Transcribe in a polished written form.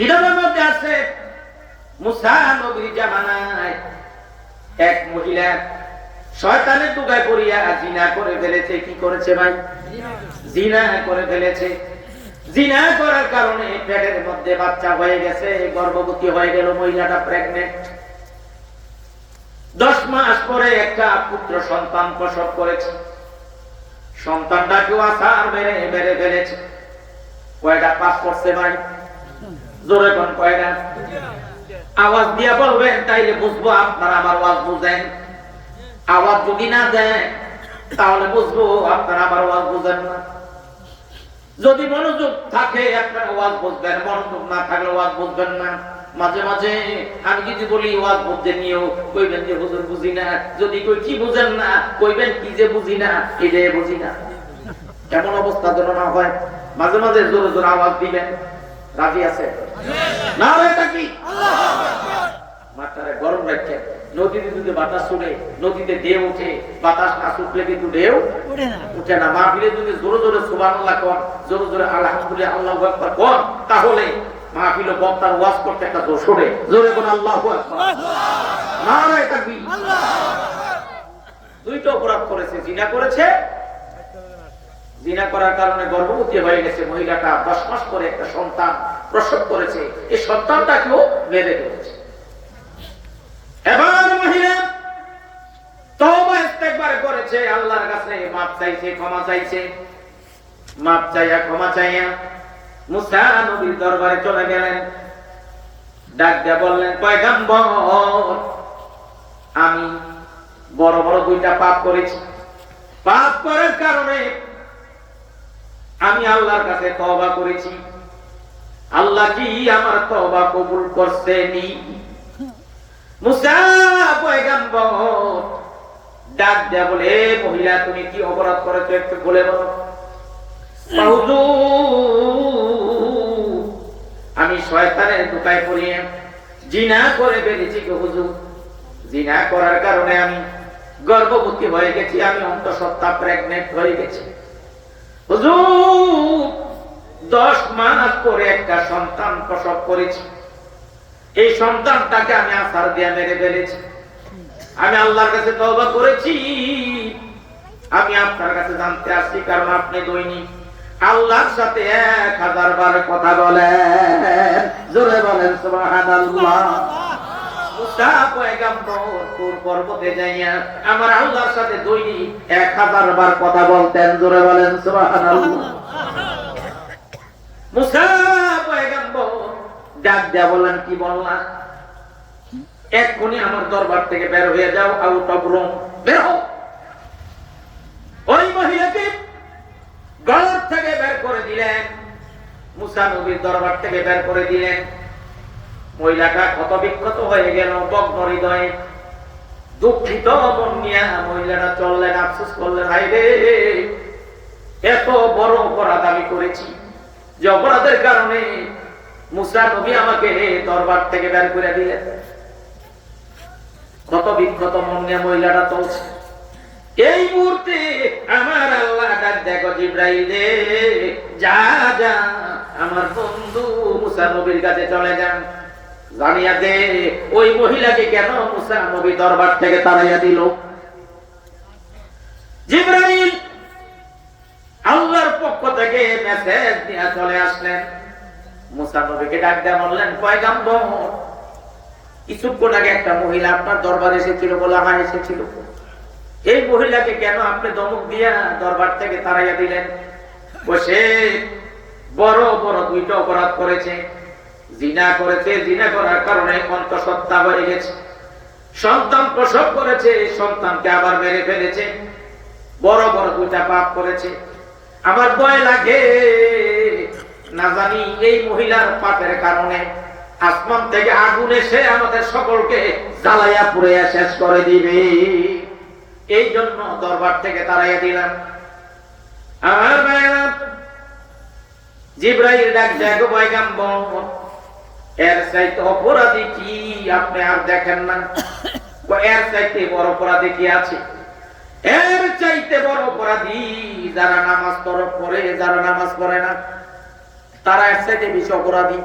বিধানের মধ্যে আছে মুসা নবীর জামানায় এক মহিলা শয়তানের দুগায় পড়িয়া জিনা করে ফেলেছে। কি করেছে ভাই? জিনা করে ফেলেছে। জিনা করার কারণে পেটের মধ্যে বাচ্চা হয়ে গেছে, গর্ভবতী হয়ে গেল, মহিলাটা প্রেগনেন্ট। 10 মাস পরে একটা পুত্র সন্তান প্রসব করেছে। সন্তানটাকেও আছাড় মেরে মেরে ফেলেছে। কয়টা পাস করছে ভাই? জোরে কোন কয়টা? আওয়াজ দিয়া বলবেন, তাইলে বুঝবো আপনারা আমার আওয়াজ বুঝেন। আওয়াজ যদি না দেন তাহলে বুঝবো আপনারা আমার আওয়াজ বুঝেন না। যদি মনোযোগ থাকে আপনার আওয়াজ বুঝবেন, মনোযোগ না থাকলে আওয়াজ বুঝবেন না। মাঝে মাঝে আমি যদি বলি আওয়াজ বুঝতে নিও, কইবেন যে হুজুর বুঝি না। যদি কই কি বুঝেন না, কইবেন কি যে বুঝি না, এই যে বুঝি না। এমন অবস্থা যেন না হয়। মাঝে মাঝে জোরে জোরে আওয়াজ দিবেন। রাজি আছে? না এটা কি মাথায় গরম রাখছে। নদীতে যদি বাতাস ছুটে, নদীতে ঢেউ ওঠে, বাতাস না ছুটলে কিন্তু ঢেউ উঠে না। মাহফিলে যদি জোরে জোরে সুবহানাল্লাহ কোন, জোরে জোরে আলহামদুলিল্লাহ আল্লাহু আকবার কোন, তাহলে মাহফিলে বক্তার ওয়াজ করতে একটা জোর ছড়ে। জোরে কোন আল্লাহু আকবার। নারে তাকবীর। দুইটা অপরাধ করেছে, জিনা করেছে। জিনা করার কারণে গর্ভবতী হয়ে গেছে মহিলাটা। 10 মাস পরে একটা সন্তান প্রসব করেছে। এই সন্তানটাকেও মেরে ফেলেছে। এবার মহিলা তওবা ইস্তেগফার করেছে, আল্লাহর কাছে মাপ চাইছে, ক্ষমা চাইছে। মাপ চাইয়া ক্ষমা চাইয়া মুসা নবীর দরবারে চলে গেলেন। ডাক দিয়ে বললেন, পয়গম্বর, আমি বড় বড় 2টা পাপ করেছি। পাপ করার কারণে আমি আল্লাহর কাছে তওবা করেছি। আল্লাহ কি আমার তওবা কবুল করছেনি? মুসা পয়গম্বর ডাক দেয়া বলে, মহিলা তুমি কি অপরাধ করেছো একটু বলে বলো। আমি শয়তানের ধোঁকায় পড়িয়ে জিনা করে ফেলেছি গো হুজুর। জিনা করার কারণে আমি গর্ভবতী হয়ে গেছি, আমি অন্তঃসত্ত্বা প্রেগনেন্ট হয়ে গেছি হুজুর। 10 মাস পরে একটা সন্তান প্রসব করেছি। এই সন্তানটাকে আমি আছাড় দিয়ে মেরে ফেলেছি। আমি আল্লাহর কাছে তওবা করেছি। আমি আপনার কাছে জানতে আসছি, কারণ আপনি দৈনিক আল্লাহর সাথে 1000 বার কথা বলেন। জোরে বলেন সুবহানাল্লাহ। মুসা পয়গম্বর তুর পর্বতে যাইয়া আমার আল্লাহর সাথে দৈনিক 1000 বার কথা বলতেন। জোরে বলেন সুবহানাল্লাহ। মুসা পয়গম্বর ডাক দিয়া বললেন, কি বললাম? এক্ষুনি আমার দরবার থেকে বের হয়ে যাও, আউট অফ রুম, বের হও। ওই মহিলাকে ঘর থেকে বের করে দিলেন, মুসা নবীর দরবার থেকে বের করে দিলেন। মহিলাটা ক্ষত বিক্ষত হয়ে গেল, ভগ্ন হৃদয়ে দুঃখিত মন নিয়ে মহিলাটা চললেন, আফসোস করলেন, হায় রে, এত বড় অপরাধ আমি করেছি যে অপরাধের কারণে মুসা নবী আমাকে দরবার থেকে বের করে দিলেন। কত বিক্ষত মন নিয়ে মহিলাটা চলছে। এই মুহূর্তে আমার আল্লাহ ডাক দেখো, জিবরাইল রে, যা যা আমার বন্ধু মুসা নবীর কাছে চলে যান, জানিয়া দে ওই মহিলাকে কেন মুসা নবী দরবার থেকে তাড়াইয়া দিল। জিবরাইল আল্লাহর পক্ষ থেকে মেসেজ নিয়ে চলে আসলেন। মুসা নবীকে ডাক দিয়ে বললেন, পয়গম্বর, কিছুক্ষণ আগে একটা মহিলা আপনার দরবারে এসেছিল। বলা হয় এসেছিল। এই মহিলাকে কেন আপনি ধমক দিয়া দরবার থেকে তাড়াইয়া দিলেন? বসে বড় বড় 2টা অপরাধ করেছে। জিনা করেছে, জিনা করার কারণে অন্তঃসত্ত্বা হয়ে গেছে, সন্তান প্রসব করেছে, সন্তানকে আবার মেরে ফেলেছে, বড় বড় 2টা পাপ করেছে। আমার ভয় লাগে, না জানি এই মহিলার পাপের কারণে আসমান থেকে আগুন এসে আমাদের সকলকে জ্বালাইয়া পুড়াইয়া শেষ করে দিবে। এই জন্য দরবার থেকে তাড়াইয়া দিলাম। আমার ভাইরা, জিবরাইল ডাক দেখো, পয়গম্বর, এর চাইতে অপরাধী কি আপনি আর দেখেন না? এর চাইতে বড় অপরাধী কি আছে? এর চাইতে বড় অপরাধী যারা নামাজ পড়ে, যারা নামাজ পড়ে না, তারা এর চাইতে বেশি অপরাধী।